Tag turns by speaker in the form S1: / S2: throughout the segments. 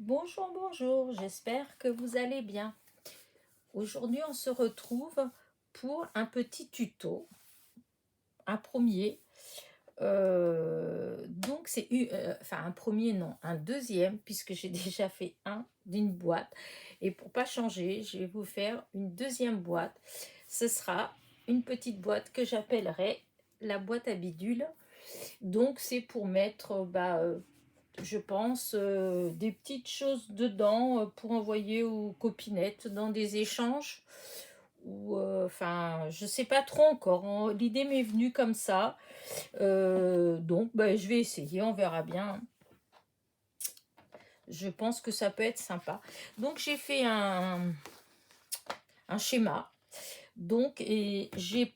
S1: Bonjour, bonjour, j'espère que vous allez bien. Aujourd'hui, on se retrouve pour un petit tuto, un premier. Donc, enfin un premier, non, un deuxième, puisque j'ai déjà fait un d'une boîte. Et pour pas changer, je vais vous faire une deuxième boîte. Ce sera une petite boîte que j'appellerai la boîte à bidule. Donc, c'est pour mettre je pense, des petites choses dedans pour envoyer aux copinettes dans des échanges. Ou, enfin, je sais pas trop encore, hein. L'idée m'est venue comme ça. Donc, je vais essayer, on verra bien. Je pense que ça peut être sympa. Donc, j'ai fait un schéma. Donc, et j'ai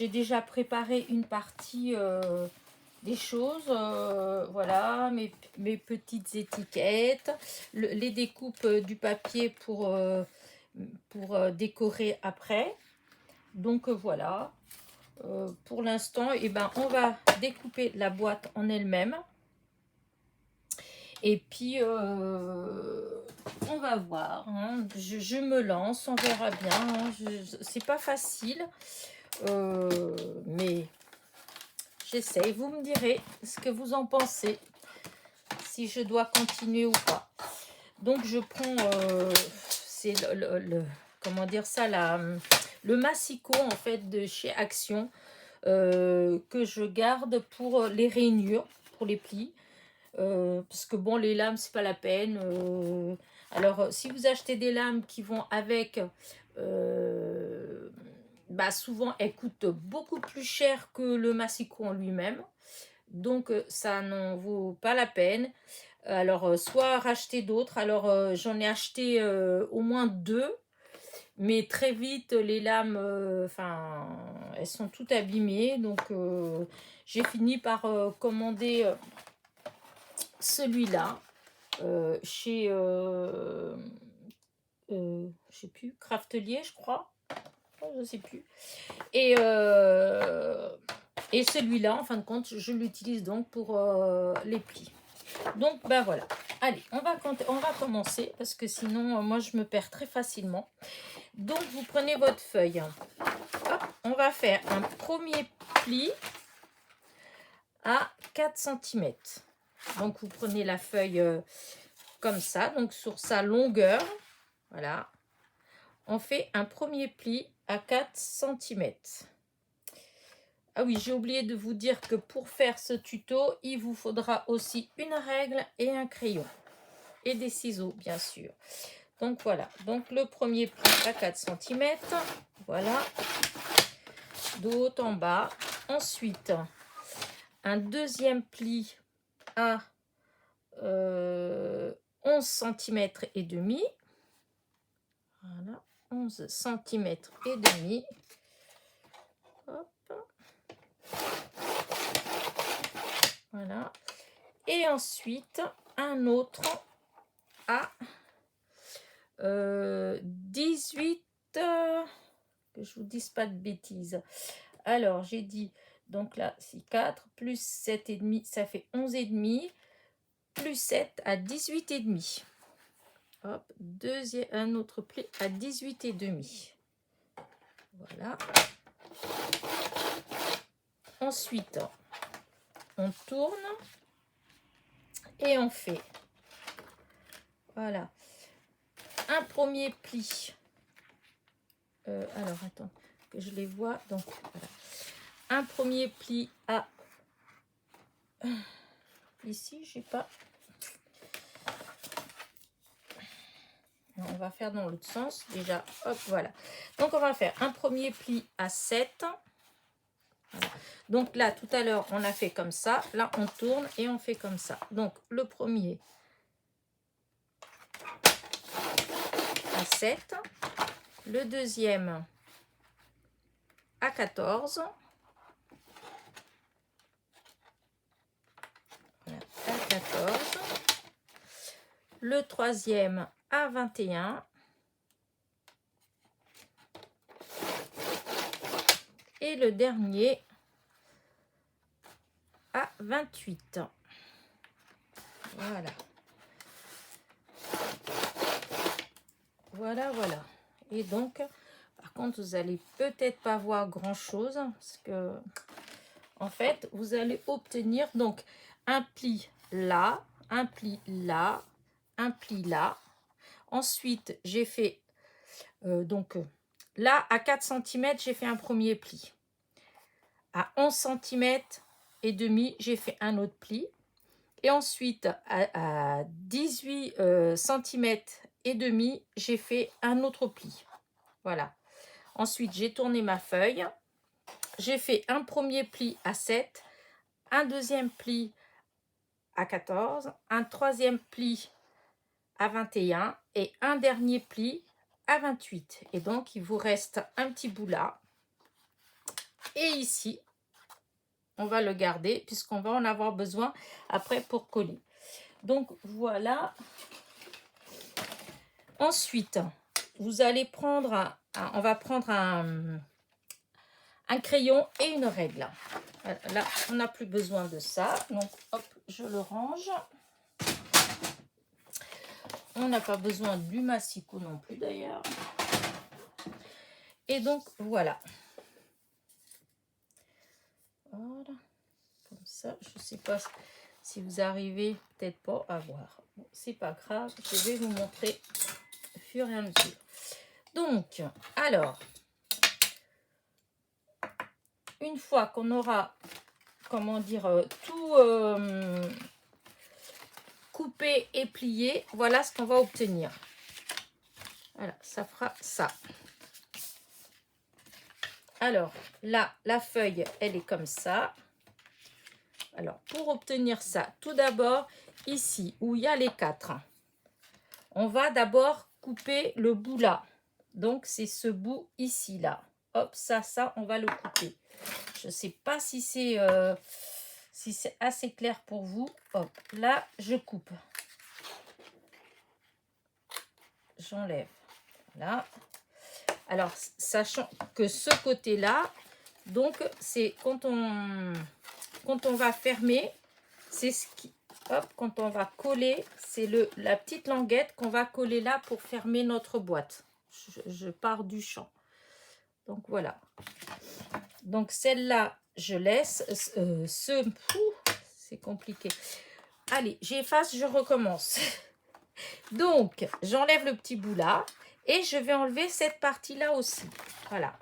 S1: déjà préparé une partie des choses, voilà, mes petites étiquettes, les découpes du papier pour décorer après. Donc voilà, pour l'instant, on va découper la boîte en elle-même. Et puis, on va voir, hein. Je me lance, on verra bien, hein. C'est pas facile, mais j'essaye. Vous me direz ce que vous en pensez, si je dois continuer ou pas. Donc, je prends, c'est comment dire ça, le massicot, en fait, de chez Action, que je garde pour les rainures, pour les plis. Parce que bon, les lames, c'est pas la peine. Alors, si vous achetez des lames qui vont avec, souvent elles coûtent beaucoup plus cher que le massicot en lui-même. Donc, ça n'en vaut pas la peine. Alors, soit racheter d'autres. Alors, j'en ai acheté au moins 2. Mais très vite, les lames, elles sont toutes abîmées. Donc, j'ai fini par commander celui-là chez, je sais plus, Craftelier, je crois. Je sais plus. Et celui-là, en fin de compte, je l'utilise donc pour les plis. Donc, voilà. Allez, on va commencer parce que sinon, moi, je me perds très facilement. Donc, vous prenez votre feuille. Hop, on va faire un premier pli à 4 cm. Donc, vous prenez la feuille comme ça, donc sur sa longueur. Voilà. On fait un premier pli à 4 cm. Ah oui, j'ai oublié de vous dire que pour faire ce tuto, il vous faudra aussi une règle et un crayon. Et des ciseaux, bien sûr. Donc voilà, donc le premier pli à 4 cm. Voilà. De haut en bas. Ensuite, un deuxième pli à 11 cm et demi. Voilà, 11 cm et demi. Hop. Voilà. Et ensuite, un autre à 18, que je vous dise pas de bêtises. Alors, j'ai dit, donc là, c'est 4 plus 7,5, ça fait 11,5, plus 7 à 18,5. Hop, un autre pli à 18,5. Voilà. Ensuite, on tourne et on fait, voilà, un premier pli. Alors, attends, que je les vois. Donc, voilà. Un premier pli à... Ici, j'ai pas... Non, on va faire dans l'autre sens. Déjà, hop, voilà. Donc, on va faire un premier pli à 7. Voilà. Donc, là, tout à l'heure, on a fait comme ça. Là, on tourne et on fait comme ça. Donc, le premier à 7. Le deuxième à 14. Voilà, à 14. Le troisième à 21. Et le dernier à 28. Voilà. Voilà, voilà. Et donc, par contre, vous allez peut-être pas voir grand-chose, parce que, en fait, vous allez obtenir donc un pli là, un pli là, un pli là. Ensuite, j'ai fait, là, à 4 cm, j'ai fait un premier pli. À 11 cm et demi, j'ai fait un autre pli. Et ensuite, à 18 cm et demi, j'ai fait un autre pli. Voilà. Ensuite, j'ai tourné ma feuille. J'ai fait un premier pli à 7, un deuxième pli à 14, un troisième pli à 21 et un dernier pli à 28. Et donc, il vous reste un petit bout là. Et ici, on va le garder puisqu'on va en avoir besoin après pour coller. Donc, voilà. Ensuite, vous allez prendre, on va prendre un crayon et une règle. Là, on n'a plus besoin de ça. Donc, hop, je le range. On n'a pas besoin du massicot non plus d'ailleurs. Et donc, voilà. Voilà. Comme ça, je ne sais pas si vous arrivez peut-être pas à voir. Bon, c'est pas grave, je vais vous montrer au fur et à mesure. Donc, alors, une fois qu'on aura, comment dire, tout coupé et plié, voilà ce qu'on va obtenir. Voilà, ça fera ça. Alors, là, la feuille, elle est comme ça. Alors, pour obtenir ça, tout d'abord, ici, où il y a les 4, on va d'abord couper le bout là. Donc, c'est ce bout ici, là. Hop, ça, on va le couper. Je ne sais pas si c'est assez clair pour vous. Hop, là, je coupe. J'enlève. Voilà. Alors, sachant que ce côté-là, donc, c'est quand on va fermer, c'est ce qui, hop, quand on va coller, c'est la petite languette qu'on va coller là pour fermer notre boîte. Je pars du champ. Donc, voilà. Donc, celle-là, je laisse. C'est compliqué. Allez, j'efface, je recommence. Donc, j'enlève le petit bout là et je vais enlever cette partie-là aussi. Voilà.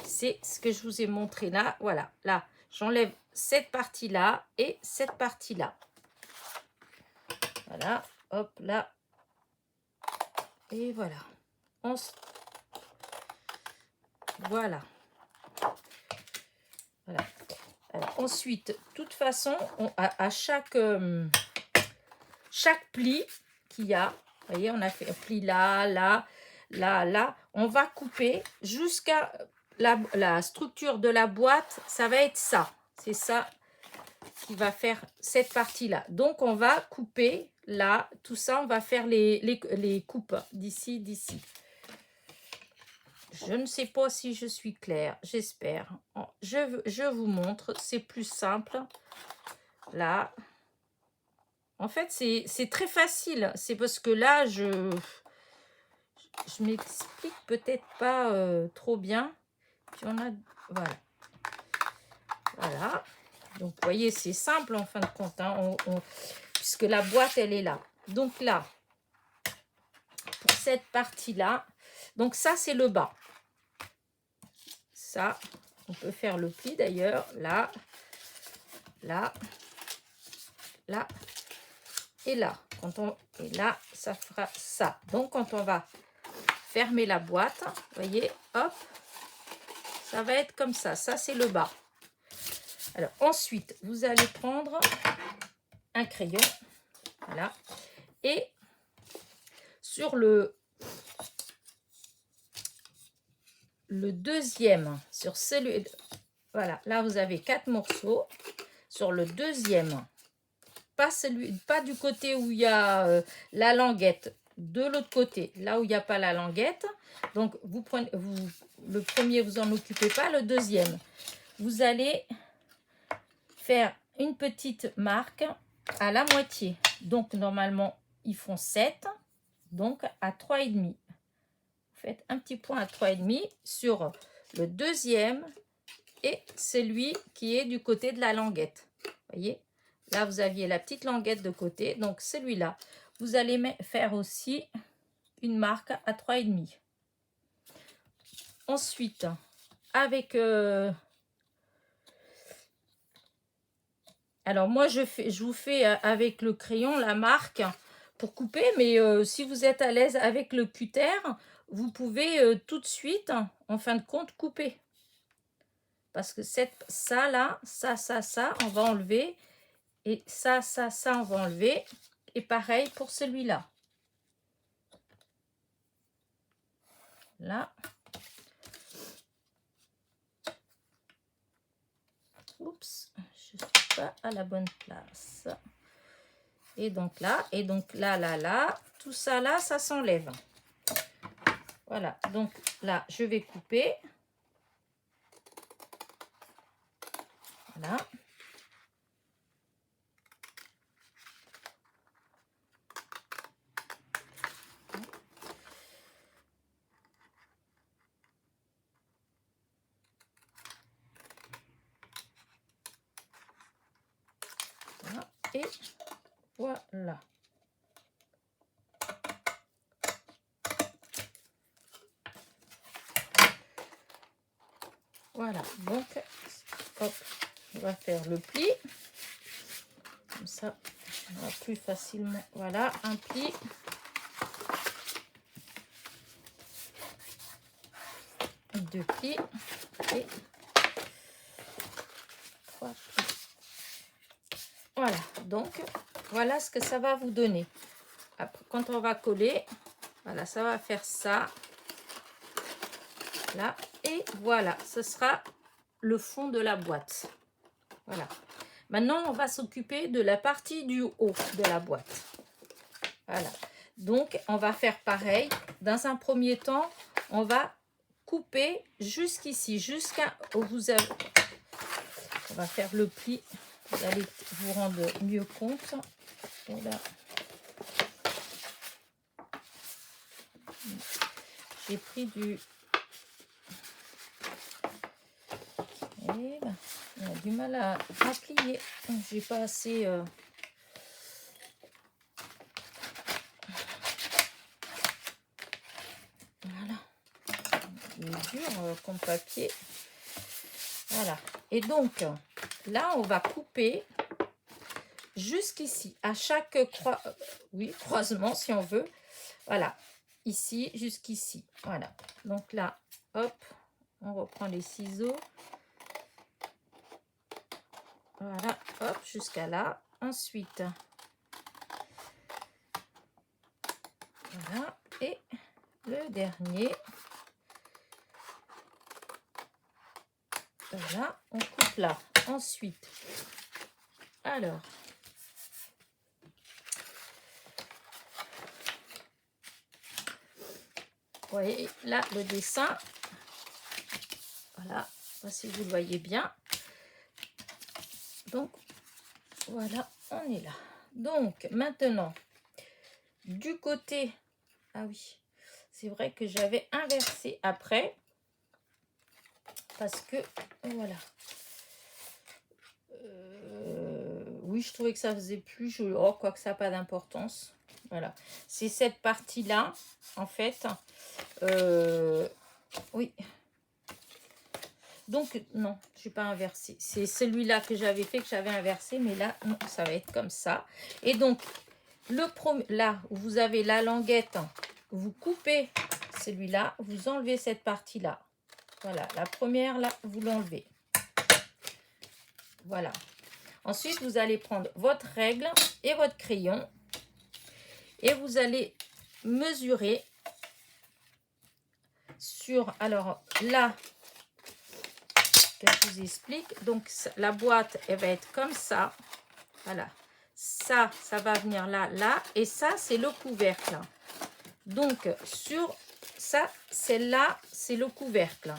S1: C'est ce que je vous ai montré là. Voilà, là, j'enlève cette partie-là et cette partie-là. Voilà, hop, là. Et voilà. Voilà. Voilà. Alors, ensuite, de toute façon, à chaque pli qu'il y a, vous voyez, on a fait un pli là, là, là, là, on va couper jusqu'à la structure de la boîte, ça va être ça. C'est ça qui va faire cette partie-là. Donc, on va couper là, tout ça, on va faire les coupes d'ici, d'ici. Je ne sais pas si je suis claire, j'espère. Je vous montre, c'est plus simple. Là. En fait, c'est très facile. C'est parce que là, je m'explique peut-être pas trop bien. Puis on a, voilà. Voilà. Donc, vous voyez, c'est simple en fin de compte. Hein, puisque la boîte, elle est là. Donc là, pour cette partie-là, donc ça, c'est le bas. Ça, on peut faire le pli d'ailleurs. Là, là, là et là. Et là, ça fera ça. Donc, quand on va fermer la boîte, vous voyez, hop, ça va être comme ça. Ça, c'est le bas. Alors, ensuite, vous allez prendre un crayon. Voilà. Et sur le deuxième, sur celui, voilà, là, vous avez 4 morceaux. Sur le deuxième, pas du côté où il y a la languette, de l'autre côté, là où il n'y a pas la languette. Donc, vous prenez, le premier, vous en occupez pas. Le deuxième, vous allez faire une petite marque à la moitié. Donc, normalement, ils font 7. Donc, à 3,5. faites un petit point à 3,5 sur le deuxième et celui qui est du côté de la languette. Voyez, là vous aviez la petite languette de côté, donc celui-là vous allez faire aussi une marque à 3,5. Ensuite avec alors moi je vous fais avec le crayon la marque pour couper, mais si vous êtes à l'aise avec le cutter, vous pouvez tout de suite en fin de compte couper. Parce que ça là, ça, on va enlever. Et ça, on va enlever. Et pareil pour celui-là. Là. Oups, je ne suis pas à la bonne place. Et donc là, là, tout ça là, ça s'enlève. Voilà, donc là, je vais couper. Voilà. Voilà. Et voilà. Voilà, donc, hop, on va faire le pli. Comme ça, on va plus facilement. Voilà, un pli. Deux plis. Et trois plis. Voilà, donc, voilà ce que ça va vous donner. Après, quand on va coller, voilà, ça va faire ça. Là, et voilà, ce sera le fond de la boîte. Voilà. Maintenant, on va s'occuper de la partie du haut de la boîte. Voilà. Donc, on va faire pareil. Dans un premier temps, on va couper jusqu'ici, jusqu'à où vous avez... On va faire le pli. Vous allez vous rendre mieux compte. Et là, j'ai pris du... Et ben, on a du mal à plier. J'ai pas assez... Voilà. Il est dur comme papier. Voilà. Et donc, là, on va couper jusqu'ici. À chaque croisement, si on veut. Voilà. Ici, jusqu'ici. Voilà. Donc là, hop, on reprend les ciseaux. Voilà, hop, jusqu'à là. Ensuite, voilà. Et le dernier. Voilà, on coupe là. Ensuite, alors, vous voyez là le dessin. Voilà, si vous le voyez bien. Donc, voilà, on est là. Donc, maintenant, du côté... Ah oui, c'est vrai que j'avais inversé après. Parce que, voilà. Oui, je trouvais que ça faisait plus joli. Oh, quoi que ça n'a pas d'importance. Voilà. C'est cette partie-là, en fait. Oui. Donc, non, je n'ai pas inversé. C'est celui-là que j'avais fait, que j'avais inversé. Mais là, non, ça va être comme ça. Et donc, là où vous avez la languette, vous coupez celui-là. Vous enlevez cette partie-là. Voilà, la première, là, vous l'enlevez. Voilà. Ensuite, vous allez prendre votre règle et votre crayon. Et vous allez mesurer sur... Alors, là... que je vous explique. Donc, la boîte, elle va être comme ça. Voilà. Ça va venir là, là. Et ça, c'est le couvercle. Donc, sur ça, celle-là, c'est le couvercle.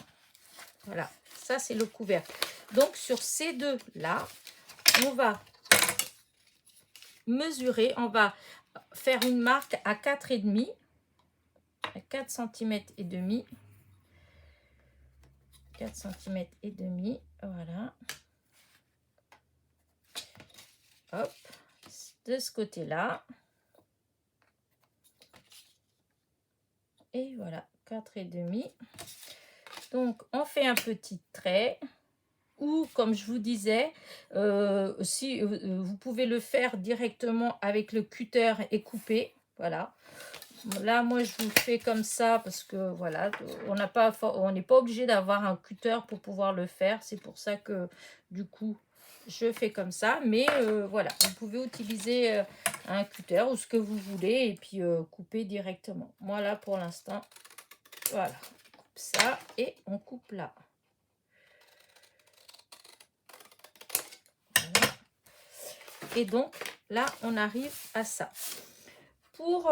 S1: Voilà. Ça, c'est le couvercle. Donc, sur ces deux-là, on va mesurer. On va faire une marque à 4,5. à 4 cm et demi. 4 cm et demi, voilà. Hop, de ce côté-là. Et voilà, 4 et demi. Donc, on fait un petit trait. Ou, comme je vous disais, si vous pouvez le faire directement avec le cutter et couper. Voilà. Là, moi, je vous fais comme ça parce que, voilà, on n'est pas obligé d'avoir un cutter pour pouvoir le faire. C'est pour ça que, du coup, je fais comme ça. Mais, voilà, vous pouvez utiliser un cutter ou ce que vous voulez et puis couper directement. Moi, là, pour l'instant, voilà. On coupe ça et on coupe là. Voilà. Et donc, là, on arrive à ça. Pour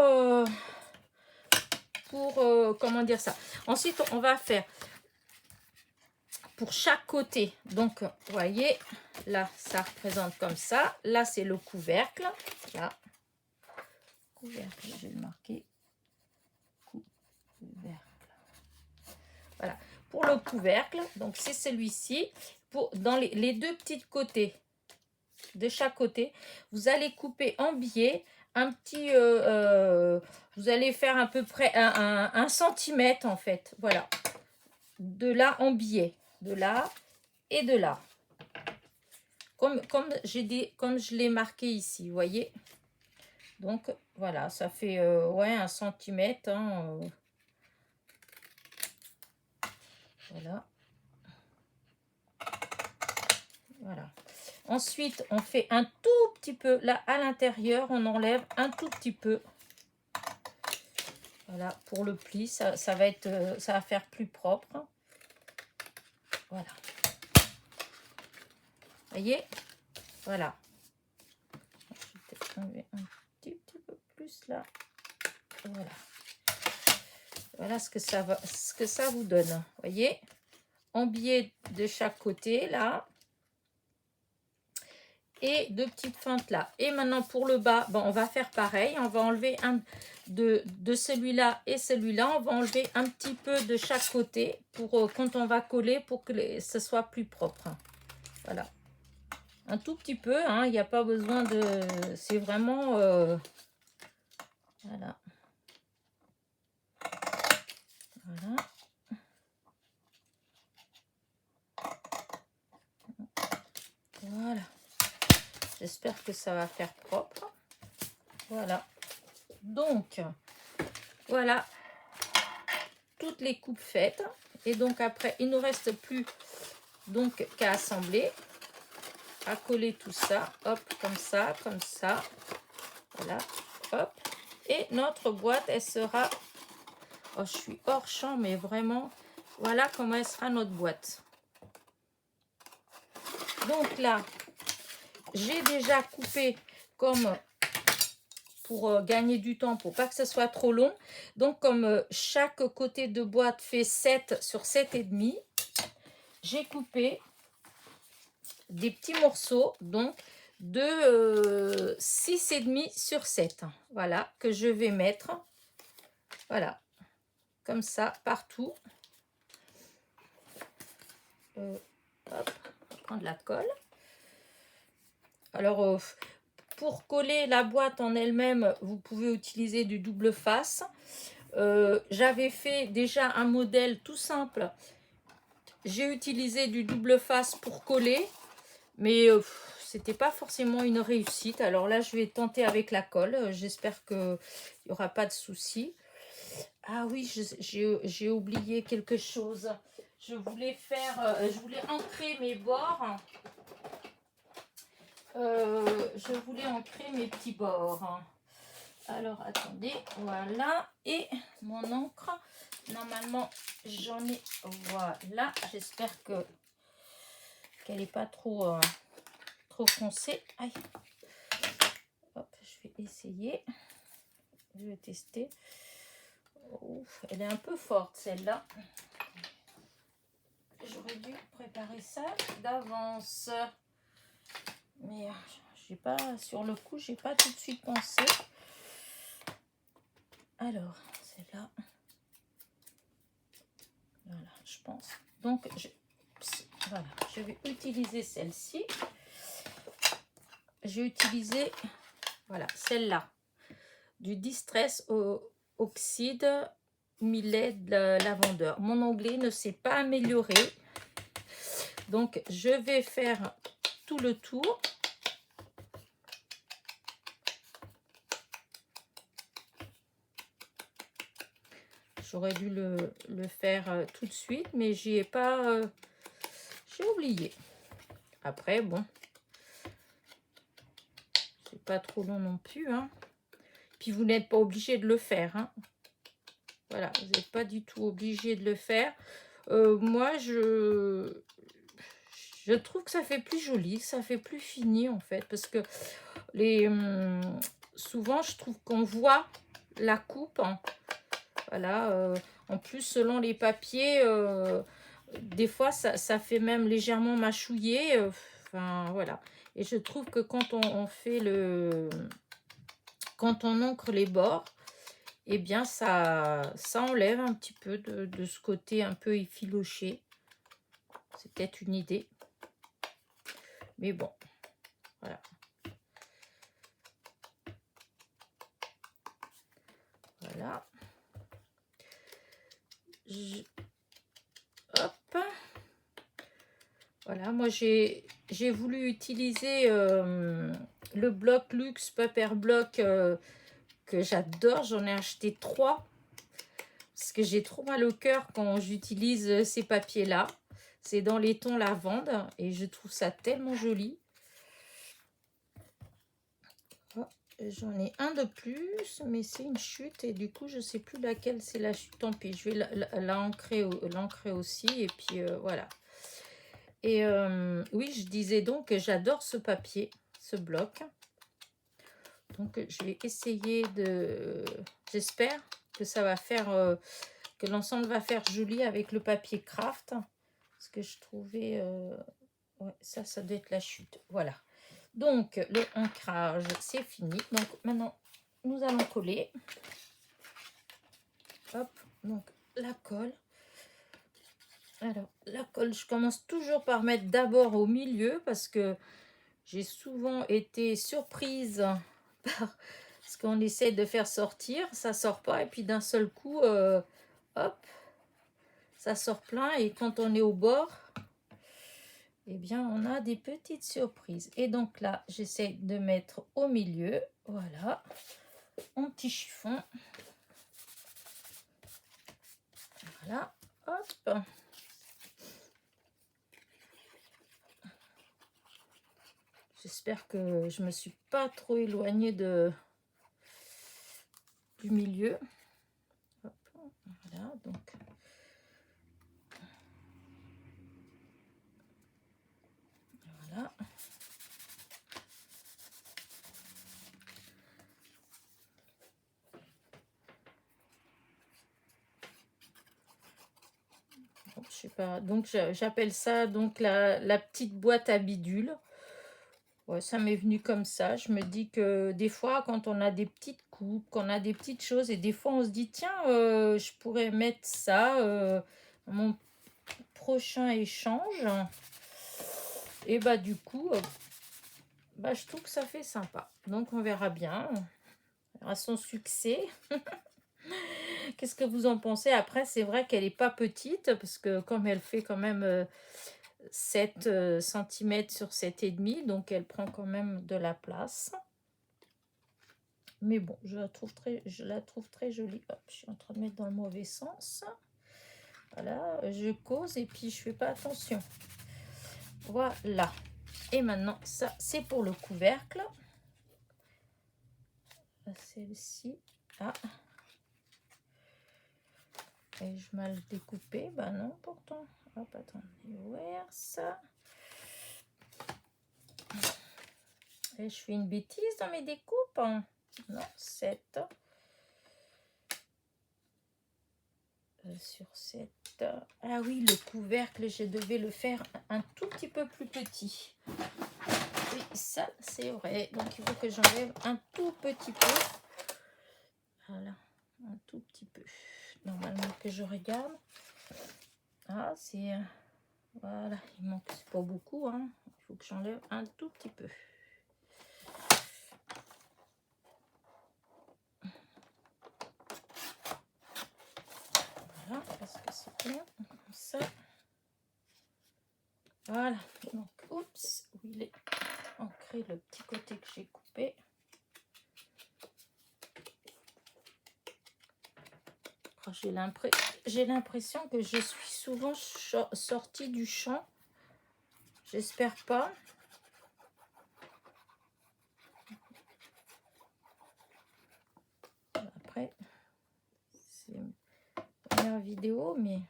S1: comment dire ça. Ensuite, on va faire pour chaque côté. Donc, vous voyez, là, ça représente comme ça. Là, c'est le couvercle. Là, couvercle, je vais le marquer. Couvercle. Voilà. Pour le couvercle, donc c'est celui-ci. Dans les deux petits côtés, de chaque côté, vous allez couper en biais un petit... vous allez faire à peu près un centimètre, en fait. Voilà. De là en biais. De là et de là. Comme je l'ai marqué ici, vous voyez. Donc, voilà, ça fait ouais, 1 centimètre. Hein, voilà. Voilà. Ensuite, on fait un tout petit peu, là, à l'intérieur, on enlève un tout petit peu. Voilà, pour le pli, ça va faire plus propre. Voilà. Voyez, voilà. Je vais peut-être enlever un petit peu plus là. Voilà. Voilà ce que ça vous donne. Voyez, en biais de chaque côté là. Et deux petites fentes là. Et maintenant pour le bas, bon, on va faire pareil. On va enlever un de celui-là et celui-là. On va enlever un petit peu de chaque côté pour quand on va coller pour que ce soit plus propre. Voilà. Un tout petit peu, hein, il n'y a pas besoin de... C'est vraiment... voilà. Voilà. Voilà. J'espère que ça va faire propre. Voilà. Donc, voilà. Toutes les coupes faites. Et donc après, il ne nous reste plus donc qu'à assembler. À coller tout ça. Hop, comme ça, comme ça. Voilà. Hop. Et notre boîte, elle sera... Oh, je suis hors champ, mais vraiment, voilà comment elle sera notre boîte. Donc là, j'ai déjà coupé comme pour gagner du temps, pour pas que ce soit trop long. Donc, comme chaque côté de boîte fait 7 sur 7,5, j'ai coupé des petits morceaux, donc de 6,5 sur 7. Voilà, que je vais mettre, voilà, comme ça, partout. Hop, on va prendre la colle. Alors, pour coller la boîte en elle-même, vous pouvez utiliser du double face. J'avais fait déjà un modèle tout simple. J'ai utilisé du double face pour coller, mais c'était pas forcément une réussite. Alors là, je vais tenter avec la colle. J'espère qu'il n'y aura pas de souci. Ah oui, j'ai oublié quelque chose. Je voulais ancrer mes bords. Je voulais ancrer mes petits bords. Alors, attendez, voilà. Et mon encre, normalement, j'en ai, voilà. J'espère qu'elle n'est pas trop foncée. Aïe. Hop, je vais essayer. Je vais tester. Ouf, elle est un peu forte, celle-là. J'aurais dû préparer ça d'avance. Mais j'ai pas, sur le coup, j'ai pas tout de suite pensé. Alors, c'est là. je pense. Donc, voilà, je vais utiliser celle-ci. J'ai utilisé, voilà, celle-là, du Distress Oxide Millet de Lavandeur. Mon anglais ne s'est pas amélioré. Donc, je vais faire tout le tour. J'aurais dû le faire tout de suite, mais j'y ai pas... j'ai oublié. Après, bon, c'est pas trop long non plus. Hein. Puis, vous n'êtes pas obligé de le faire. Hein. Voilà, vous n'êtes pas du tout obligé de le faire. Moi, je trouve que ça fait plus joli, ça fait plus fini, en fait. Parce que souvent, je trouve qu'on voit la coupe. Hein. Voilà, en plus, selon les papiers, des fois, ça fait même légèrement mâchouiller. Enfin, voilà. Et je trouve que quand on fait quand on encre les bords, eh bien, ça enlève un petit peu de ce côté un peu effiloché. C'est peut-être une idée. Mais bon, voilà. Voilà. Hop. Voilà, moi j'ai voulu utiliser le bloc luxe paper block que j'adore. J'en ai acheté 3 parce que j'ai trop mal au cœur quand j'utilise ces papiers là. C'est dans les tons lavande et je trouve ça tellement joli. Oh, j'en ai un de plus, mais c'est une chute et du coup je sais plus laquelle c'est la chute. Tant pis, je vais l'ancrer aussi et puis voilà. Et oui, je disais donc que j'adore ce papier, ce bloc. Donc, je vais essayer de... J'espère que ça va faire... que l'ensemble va faire joli avec le papier craft. Parce que je trouvais... ouais, ça doit être la chute. Voilà. Donc, le ancrage, c'est fini. Donc, maintenant, nous allons coller. Hop, donc la colle. Alors, la colle, je commence toujours par mettre d'abord au milieu parce que j'ai souvent été surprise par ce qu'on essaie de faire sortir. Ça sort pas et puis d'un seul coup, hop, ça sort plein. Et quand on est au bord, eh bien, on a des petites surprises. Et donc là, j'essaie de mettre au milieu. Voilà, un petit chiffon. Voilà, hop. J'espère que je me suis pas trop éloignée du milieu. Hop, voilà, donc. Voilà. Bon, je sais pas. Donc j'appelle ça donc la petite boîte à bidules. Ouais, ça m'est venu comme ça. Je me dis que des fois, quand on a des petites coupes, qu'on a des petites choses, et des fois on se dit, tiens, je pourrais mettre ça dans mon prochain échange. Et bah du coup, bah, je trouve que ça fait sympa. Donc on verra bien. On verra son succès. Qu'est-ce que vous en pensez? Après, c'est vrai qu'elle n'est pas petite, parce que comme elle fait quand même 7 cm sur 7,5, donc elle prend quand même de la place. Mais bon, je la trouve très jolie. Hop, je suis en train de mettre dans le mauvais sens. Voilà, je cause et puis je fais pas attention. Voilà. Et maintenant, ça, c'est pour le couvercle. Celle-ci. Ah. Ai-je mal découpé? Bah non, pourtant. Hop, attendez, voir ça. Et je fais une bêtise dans mes découpes. Hein. Non, 7. Sur 7. Ah oui, le couvercle, je devais le faire un tout petit peu plus petit. Oui, ça, c'est vrai. Donc, il faut que j'enlève un tout petit peu. Voilà, un tout petit peu. Normalement que je regarde. Ah, c'est... Voilà, il manque, c'est pas beaucoup, hein. Il faut que j'enlève un tout petit peu. Voilà, parce que c'est bon, comme ça. Voilà, donc, oups, où il est ancré le petit côté que j'ai coupé. Oh, j'ai l'impression que je suis souvent sortie du champ. J'espère pas. Après, c'est une première vidéo, mais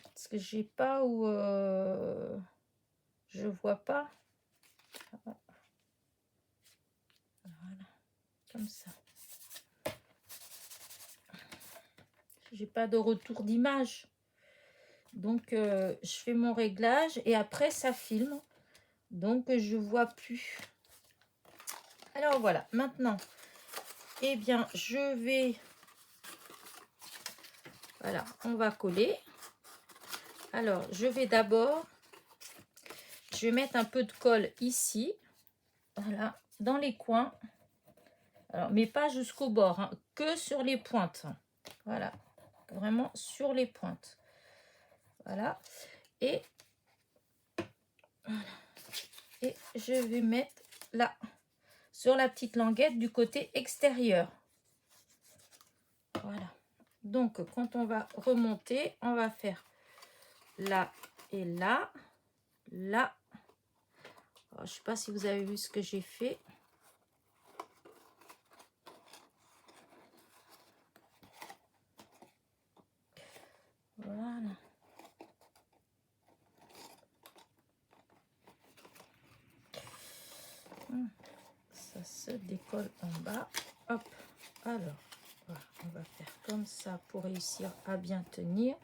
S1: parce que j'ai pas où je vois pas. Voilà, comme ça. J'ai pas de retour d'image. Donc, je fais mon réglage et après, ça filme. Donc, je vois plus. Alors, voilà. Maintenant, eh bien, je vais... Voilà, on va coller. Alors, je vais d'abord... Je vais mettre un peu de colle ici. Voilà, dans les coins. Alors, mais pas jusqu'au bord, hein, que sur les pointes. Voilà, vraiment sur les pointes. Voilà. Et je vais mettre là, sur la petite languette du côté extérieur. Voilà. Donc, quand on va remonter, on va faire là et là. Là. Alors, je ne sais pas si vous avez vu ce que j'ai fait. Voilà. Ça se décolle en bas. Hop. Alors, voilà, on va faire comme ça pour réussir à bien tenir.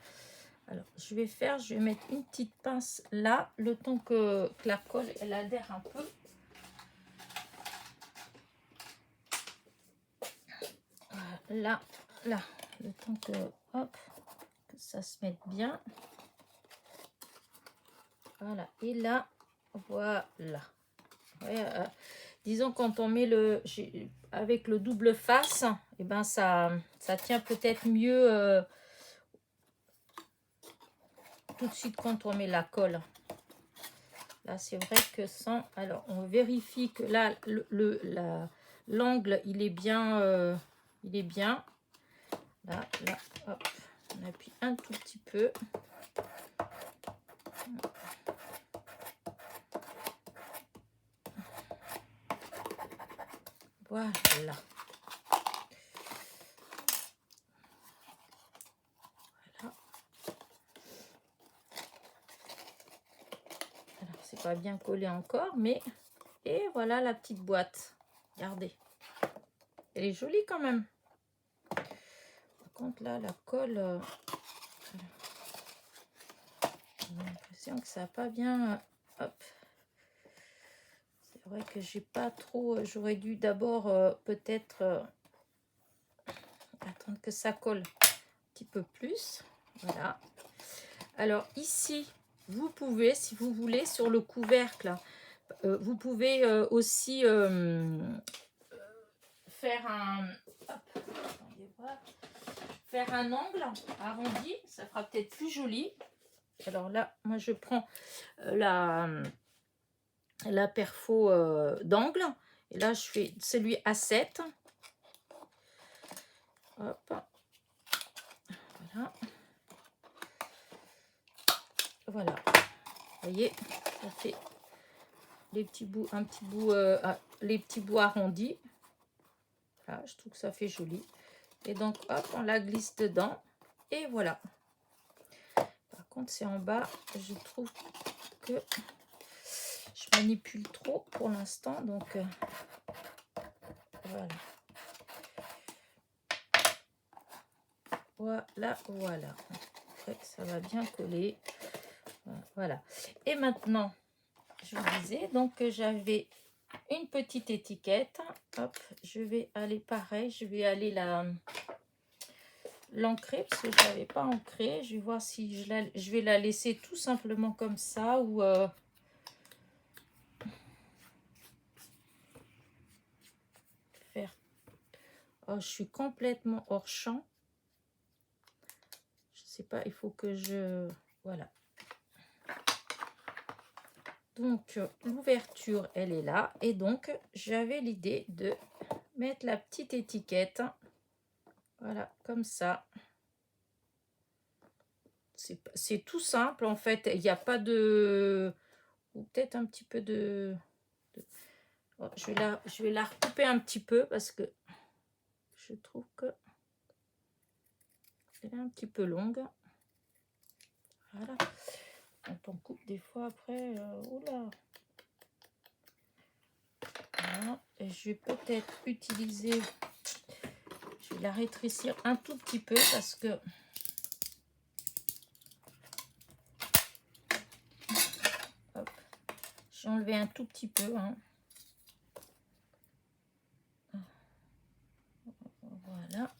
S1: Alors, je vais mettre une petite pince là, le temps que la colle, elle adhère un peu. Là, le temps que, hop, que ça se mette bien. Voilà, et là, voilà. Ouais, disons quand on met avec le double face, et ben ça tient peut-être mieux tout de suite quand on met la colle. Là, c'est vrai que sans... Alors, on vérifie que là, l'angle, il est bien. Là, hop, on appuie un tout petit peu. Voilà. Voilà. Alors, c'est pas bien collé encore, mais... Et voilà la petite boîte. Regardez. Elle est jolie quand même. Par contre, là, la colle... j'ai l'impression que ça n'a pas bien... hop. C'est vrai que j'ai pas trop... J'aurais dû d'abord peut-être... attendre que ça colle un petit peu plus. Voilà. Alors ici, vous pouvez, si vous voulez, sur le couvercle, vous pouvez aussi faire un... hop, faire un angle arrondi. Ça fera peut-être plus joli. Alors là, moi je prends la perfo d'angle. Et là, je fais celui à 7. Hop. Voilà. Voilà. Vous voyez, ça fait les petits bouts, les petits bouts arrondis. Là, je trouve que ça fait joli. Et donc, hop, on la glisse dedans. Et voilà. Par contre, c'est en bas. Je trouve que je manipule trop pour l'instant. Donc, voilà. Voilà. Après, ça va bien coller. Voilà. Et maintenant, je vous disais donc que j'avais une petite étiquette. Hop, je vais aller pareil. Je vais aller l'ancrer parce que je ne l'avais pas ancrée. Je vais voir si je vais la laisser tout simplement comme ça ou faire... Oh, je suis complètement hors champ. Je sais pas, il faut que je... Voilà. Donc, l'ouverture, elle est là. Et donc, j'avais l'idée de mettre la petite étiquette. Voilà, comme ça. C'est tout simple, en fait. Il n'y a pas de... Ou peut-être un petit peu Oh, je vais la recouper un petit peu parce que je trouve que elle est un petit peu longue. Voilà. Quand on coupe des fois après, oula. Voilà. Et je vais peut-être utiliser, je vais la rétrécir un tout petit peu parce que j'ai enlevé un tout petit peu. Hein. Voilà.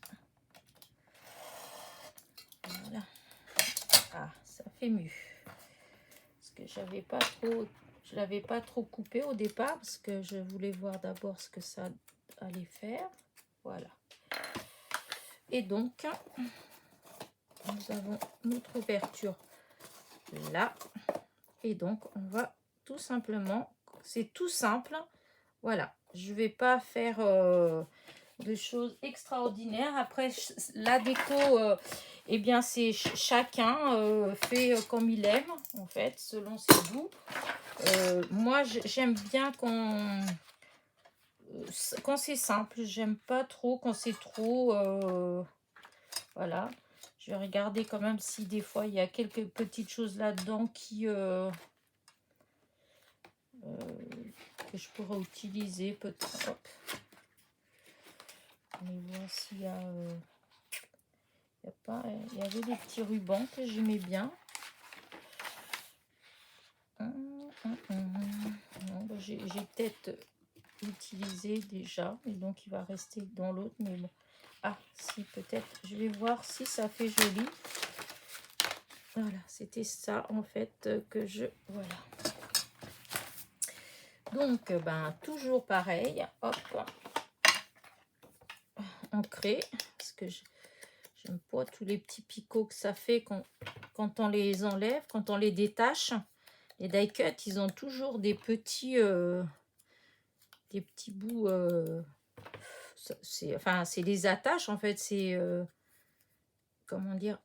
S1: Voilà. Ah, ça fait mieux. Parce que je l'avais pas trop coupé au départ parce que je voulais voir d'abord ce que ça allait faire. Voilà. Et donc, nous avons notre ouverture là. Et donc, on va tout simplement, c'est tout simple. Voilà, je vais pas faire de choses extraordinaires. Après, la déco, eh bien, c'est chacun fait comme il aime, en fait, selon ses goûts. Moi, j'aime bien quand c'est simple. J'aime pas trop quand c'est trop... voilà. Je vais regarder quand même si des fois, il y a quelques petites choses là-dedans que je pourrais utiliser peut-être. On va voir s'il y a... il y avait des petits rubans que j'aimais bien. Non, bah, j'ai peut-être utilisé déjà, et donc il va rester dans l'autre, mais bon. Ah, si, peut-être. Je vais voir si ça fait joli. Voilà, c'était ça, en fait, que je... Voilà. Donc, ben, toujours pareil. Hop. Ancré. Parce que j'aime pas tous les petits picots que ça fait quand on les enlève, quand on les détache. Les die cut, ils ont toujours des petits bouts. C'est des attaches en fait. C'est comment dire,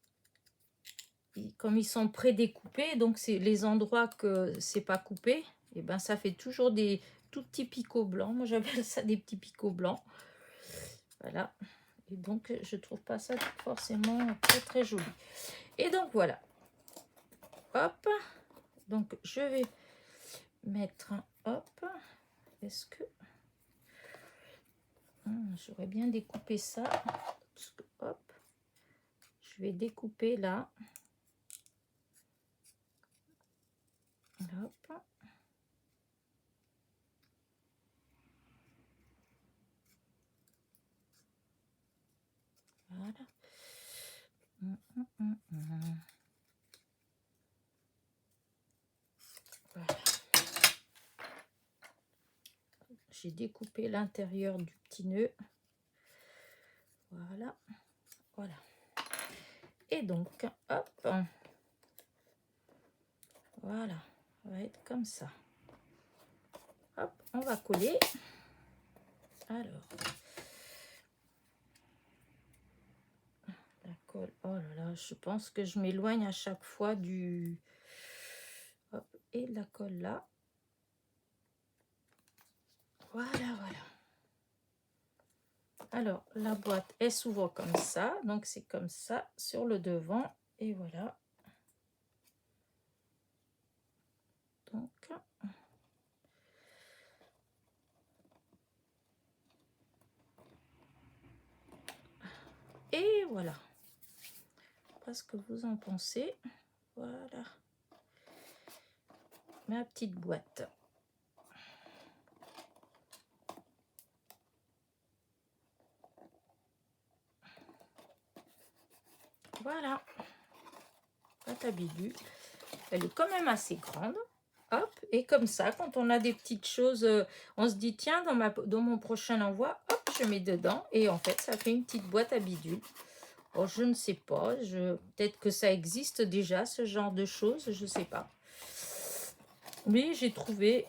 S1: comme ils sont pré-découpés, donc c'est les endroits que c'est pas coupé. Et ben ça fait toujours des tout petits picots blancs. Moi j'appelle ça des petits picots blancs. Voilà. Et donc je trouve pas ça forcément très très joli. Et donc voilà. Hop. Donc je vais mettre un hop. Est-ce que j'aurais bien découpé ça? Parce que, hop, je vais découper là. Hop. Voilà. Voilà. J'ai découpé l'intérieur du petit nœud. Voilà. Voilà. Et donc, hop. Voilà. Ça va être comme ça. Hop, on va coller. Alors. La colle. Oh là là, je pense que je m'éloigne à chaque fois du... Hop, et la colle là. Voilà, voilà. Alors, la boîte, elle s'ouvre comme ça. Donc, c'est comme ça sur le devant. Et voilà. Donc, et voilà. Pas ce que vous en pensez. Voilà. Ma petite boîte. Voilà. Pâte à bidule. Elle est quand même assez grande. Hop, et comme ça, quand on a des petites choses, on se dit, tiens, dans mon prochain envoi, hop, je mets dedans. Et en fait, ça fait une petite boîte à bidule. Oh, je ne sais pas. Peut-être que ça existe déjà, ce genre de choses. Je ne sais pas. Mais j'ai trouvé,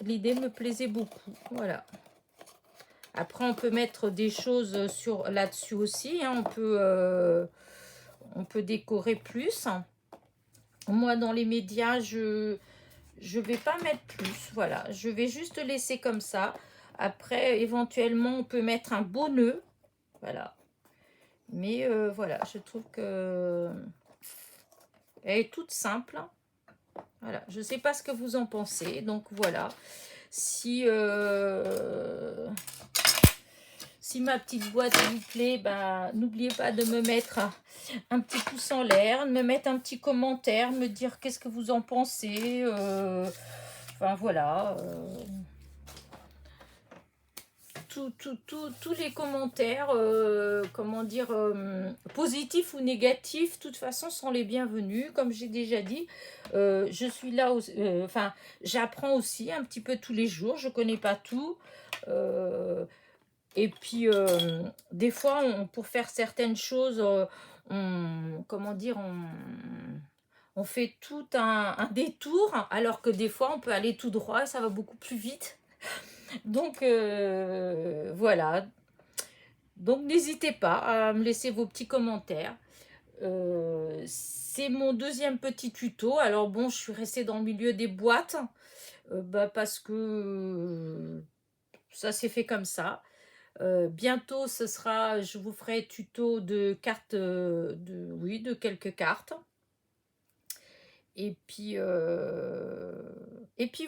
S1: l'idée me plaisait beaucoup. Voilà. Après, on peut mettre des choses là-dessus aussi. Hein. On peut décorer plus. Moi, dans les médias, je vais pas mettre plus. Voilà. Je vais juste laisser comme ça. Après, éventuellement, on peut mettre un beau nœud. Voilà. Mais voilà, je trouve que elle est toute simple. Voilà. Je ne sais pas ce que vous en pensez. Donc, voilà. Si ma petite boîte vous plaît, bah, n'oubliez pas de me mettre un petit pouce en l'air, de me mettre un petit commentaire, me dire qu'est-ce que vous en pensez. Enfin, voilà. Tous les commentaires, comment dire, positifs ou négatifs, de toute façon, sont les bienvenus. Comme j'ai déjà dit, je suis là, enfin, j'apprends aussi un petit peu tous les jours, je connais pas tout. Et puis, des fois, pour faire certaines choses, comment dire, on fait tout un détour, alors que des fois, on peut aller tout droit, ça va beaucoup plus vite. Donc, voilà. Donc, n'hésitez pas à me laisser vos petits commentaires. C'est mon deuxième petit tuto. Alors, bon, je suis restée dans le milieu des boîtes, parce que ça s'est fait comme ça. Bientôt, je vous ferai tuto de cartes, de quelques cartes. Et puis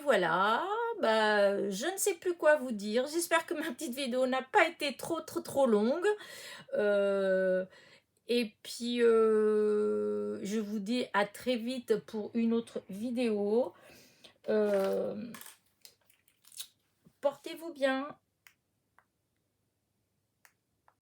S1: voilà, bah, je ne sais plus quoi vous dire. J'espère que ma petite vidéo n'a pas été trop longue. Et puis, je vous dis à très vite pour une autre vidéo. Portez-vous bien.